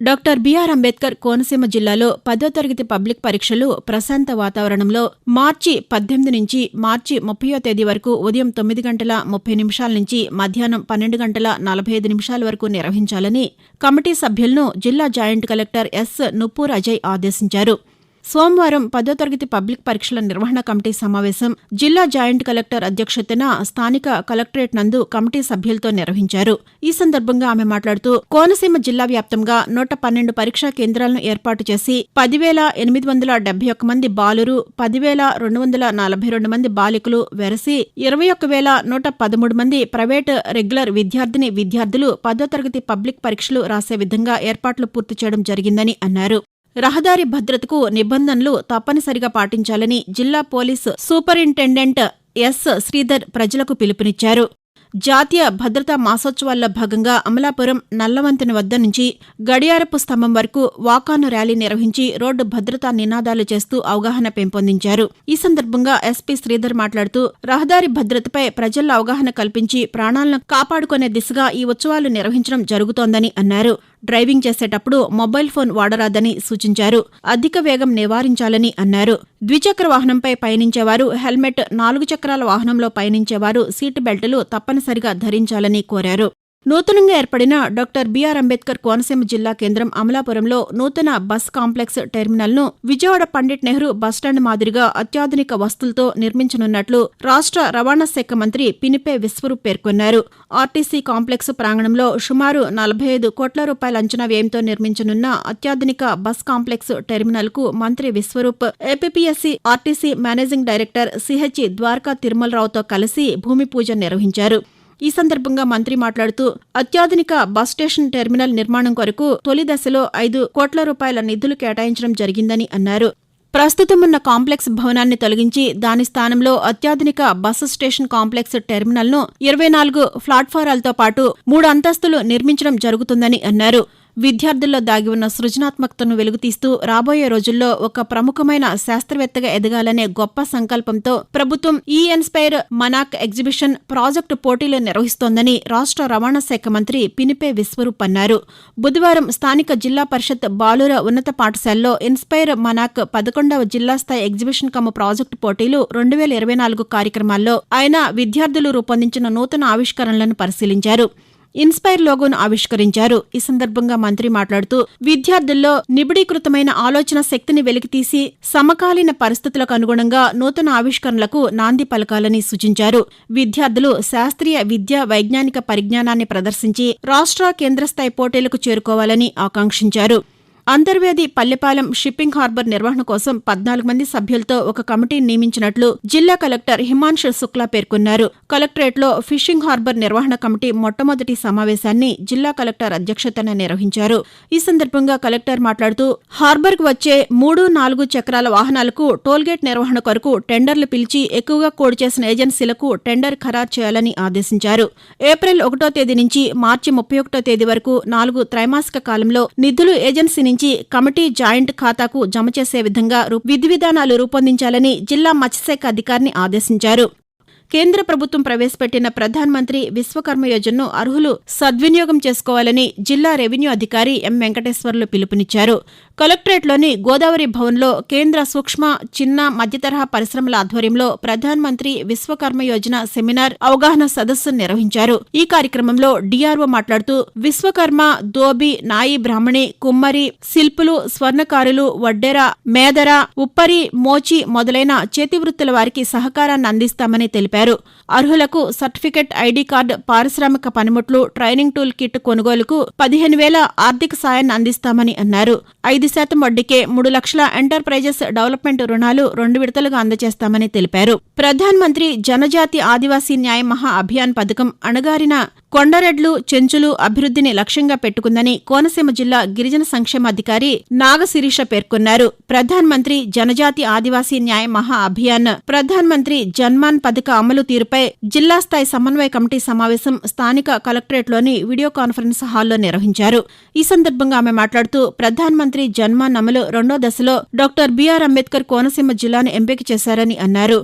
Doctor BR Ambedkar Konaseema జిల్లాలో 10వ తరగతి పబ్లిక్ పరీక్షలు ప్రశాంత వాతావరణంలో మార్చి 18 నుంచి మార్చి 30వ తేదీ వరకు ఉదయం 9 గంటల 30 నిమిషాల నుంచి మధ్యాహ్నం 12 గంటల 45 నిమిషాల వరకు నిర్వహించాలని కమిటీ సభ్యులను జిల్లా joint collector S. Nupur Ajay ఆదేశించారు. సోమవారం 10వ తరగతి పబ్లిక్ పరీక్షల నిర్వహణ కమిటీ సమావేశం జిల్లా జాయింట్ కలెక్టర్ అధ్యక్షతన స్థానిక కలెక్టరేట్ నందు కమిటీ సభ్యులతో నిర్వహించారు. ఈ సందర్భంగా ఆమె మాట్లాడుతూ కోనసీమ జిల్లా వ్యాప్తంగా 112 పరీక్షా కేంద్రాలను ఏర్పాటు చేసి 10,871 మంది బాలురు, 10,242 మంది బాలికలు వెరసి 21,113 మంది ప్రైవేటు రెగ్యులర్ విద్యార్థులు 10వ తరగతి పబ్లిక్ పరీక్షలు రాసే విధంగా ఏర్పాట్లు పూర్తి చేయడం జరిగిందని అన్నారు. రహదారి భద్రతకు నిబంధనలు తప్పనిసరిగా పాటించాలని జిల్లా పోలీసు సూపరింటెండెంట్ ఎస్. శ్రీధర్ ప్రజలకు పిలుపునిచ్చారు. జాతీయ భద్రతా మాసోత్సవాల్లో భాగంగా అమలాపురం నల్లవంతెన వద్ద నుంచి గడియారపు స్తంభం వరకు వాకాను ర్యాలీ నిర్వహించి రోడ్డు భద్రతా నినాదాలు చేస్తూ అవగాహన పెంపొందించారు. ఈ సందర్భంగా ఎస్పీ శ్రీధర్ మాట్లాడుతూ రహదారి భద్రతపై ప్రజల్లో అవగాహన కల్పించి ప్రాణాలను కాపాడుకునే దిశగా ఈ ఉత్సవాలు నిర్వహించడం జరుగుతోందని అన్నారు. డ్రైవింగ్ చేసేటప్పుడు మొబైల్ ఫోన్ వాడరాదని సూచించారు. అధిక వేగం నివారించాలని అన్నారు. ద్విచక్ర వాహనంపై పయనించేవారు హెల్మెట్, 4 చక్రాల వాహనంలో పయనించేవారు సీటు బెల్టులు తప్పనిసరిగా ధరించాలని కోరారు. నూతనంగా ఏర్పడిన డాక్టర్ బిఆర్ అంబేద్కర్ కోనసీమ జిల్లా కేంద్రం అమలాపురంలో నూతన బస్ కాంప్లెక్స్ టెర్మినల్ను విజయవాడ పండిట్ నెహ్రూ బస్టాండ్ మాదిరిగా అత్యాధునిక వస్తువులతో నిర్మించనున్నట్లు రాష్ట్ర రవాణా శాఖ మంత్రి పినిపే విశ్వరూప్ పేర్కొన్నారు. ఆర్టీసీ కాంప్లెక్స్ ప్రాంగణంలో సుమారు 45 కోట్ల రూపాయల అంచనా వ్యయంతో నిర్మించనున్న అత్యాధునిక బస్ కాంప్లెక్స్ టెర్మినల్కు మంత్రి Viswarup APSC RTC managing director CH Dwaraka తిరుమలరావుతో కలిసి భూమి పూజ నిర్వహించారు. ఈ సందర్భంగా మంత్రి మాట్లాడుతూ అత్యాధునిక బస్ స్టేషన్ టెర్మినల్ నిర్మాణం కొరకు తొలి దశలో 5 కోట్ల రూపాయల నిధులు కేటాయించడం జరిగిందని అన్నారు. ప్రస్తుతమున్న కాంప్లెక్స్ భవనాన్ని తొలగించి దాని స్థానంలో అత్యాధునిక బస్సు స్టేషన్ కాంప్లెక్స్ టెర్మినల్ను 24 ప్లాట్ఫారాలతో పాటు 3 అంతస్తులు నిర్మించడం జరుగుతుందని అన్నారు. విద్యార్థుల్లో దాగి ఉన్న సృజనాత్మకతను వెలుగుతీస్తూ రాబోయే రోజుల్లో ఒక ప్రముఖమైన శాస్త్రవేత్తగా ఎదగాలనే గొప్ప సంకల్పంతో ప్రభుత్వం ఇన్స్పైర్ మనాక్ ఎగ్జిబిషన్ ప్రాజెక్టు పోటీలు నిర్వహిస్తోందని రాష్ట్ర రవాణా శాఖ మంత్రి పినిపే విశ్వరూప్ అన్నారు. బుధవారం స్థానిక జిల్లా పరిషత్ బాలుర ఉన్నత పాఠశాలలో ఇన్స్పైర్ మనాక్ 11వ జిల్లా స్థాయి ఎగ్జిబిషన్ కమ్ ప్రాజెక్టు పోటీలు 2024 కార్యక్రమాల్లో ఆయన విద్యార్థులు రూపొందించిన నూతన ఆవిష్కరణలను పరిశీలించారు. ఇన్స్పైర్ లోగోను ఆవిష్కరించారు. ఈ సందర్భంగా మంత్రి మాట్లాడుతూ విద్యార్థుల్లో నిబిడీకృతమైన ఆలోచన శక్తిని వెలికితీసి సమకాలీన పరిస్థితులకు అనుగుణంగా నూతన ఆవిష్కరణలకు నాంది పలకాలని సూచించారు. విద్యార్థులు శాస్త్రీయ విద్య, వైజ్ఞానిక పరిజ్ఞానాన్ని ప్రదర్శించి రాష్ట్ర, కేంద్ర స్థాయి పోటీలకు చేరుకోవాలని ఆకాంక్షించారు. అంతర్వేది పల్లెపాలెం షిప్పింగ్ హార్బర్ నిర్వహణ కోసం 14 మంది సభ్యులతో ఒక కమిటీని నియమించినట్లు జిల్లా కలెక్టర్ హిమాంశు శుక్లా పేర్కొన్నారు. కలెక్టరేట్లో ఫిషింగ్ హార్బర్ నిర్వహణ కమిటీ మొట్టమొదటి సమావేశాన్ని జిల్లా కలెక్టర్ అధ్యక్షతన నిర్వహించారు. ఈ సందర్భంగా కలెక్టర్ మాట్లాడుతూ హార్బర్కు వచ్చే 3, 4 చక్రాల వాహనాలకు టోల్గేట్ నిర్వహణ కొరకు టెండర్లు పిలిచి ఎక్కువగా కోడ్ చేసిన ఏజెన్సీలకు టెండర్ ఖరారు చేయాలని ఆదేశించారు. ఏప్రిల్ 1వ తేదీ నుంచి మార్చి 31వ తేదీ వరకు 4 త్రైమాసిక కాలంలో నిధులు ఏజెన్సీ నుంచి కమిటీ జాయింట్ ఖాతాకు జమ చేసే విధంగా విధి విధానాలు రూపొందించాలని జిల్లా మత్స్యశాఖ అధికారిని ఆదేశించారు. కేంద్ర ప్రభుత్వం ప్రవేశపెట్టిన ప్రధానమంత్రి విశ్వకర్మ యోజనను అర్హులు సద్వినియోగం చేసుకోవాలని జిల్లా రెవెన్యూ అధికారి ఎం. వెంకటేశ్వర్లు పిలుపునిచ్చారు. కలెక్టరేట్లోని గోదావరి భవన్లో కేంద్ర సూక్ష్మ, చిన్న, మధ్యతరహా పరిశ్రమల ఆధ్వర్యంలో ప్రధానమంత్రి విశ్వకర్మ యోజన సెమినార్ అవగాహన సదస్సు నిర్వహించారు. ఈ కార్యక్రమంలో డిఆర్ఓ మాట్లాడుతూ విశ్వకర్మ, దోబి, నాయి బ్రాహ్మణి, కుమ్మరి, శిల్పులు, స్వర్ణకారులు, వడ్డెర, మేదర, ఉప్పరి, మోచి మొదలైన చేతివృత్తుల వారికి సహకారాన్ని అందిస్తామని తెలిపారు. అర్హులకు సర్టిఫికెట్, ఐడి కార్డు, పారిశ్రామిక పనిముట్లు, ట్రైనింగ్ టూల్ కిట్ కొనుగోలుకు 15,000 ఆర్థిక సాయాన్ని అందిస్తామని అన్నారు. 5% వడ్డీకే 3 లక్షల ఎంటర్ప్రైజెస్ డెవలప్మెంట్ రుణాలు 2 విడతలుగా అందజేస్తామని తెలిపారు. ప్రధానమంత్రి జనజాతి ఆదివాసీ న్యాయ మహా అభియాన్ పథకం అణగారిన కొండరెడ్లు, చెంచులు అభివృద్ధిని లక్ష్యంగా పెట్టుకుందని కోనసీమ జిల్లా గిరిజన సంక్షేమాధికారి నాగశిరీష పేర్కొన్నారు. ప్రధానమంత్రి జనజాతి ఆదివాసీ న్యాయ మహా అభియాన్, ప్రధానమంత్రి జన్మాన్ పథక అమలు తీరుపై జిల్లా స్థాయి సమన్వయ కమిటీ సమావేశం స్థానిక కలెక్టరేట్లోని వీడియో కాన్ఫరెన్స్ హాల్లో నిర్వహించారు. ఈ సందర్భంగా ఆమె మాట్లాడుతూ ప్రధానమంత్రి జన్మాన్ అమలు 2వ దశలో డాక్టర్ బిఆర్ అంబేద్కర్ కోనసీమ జిల్లాను ఎంపిక చేశారని అన్నారు.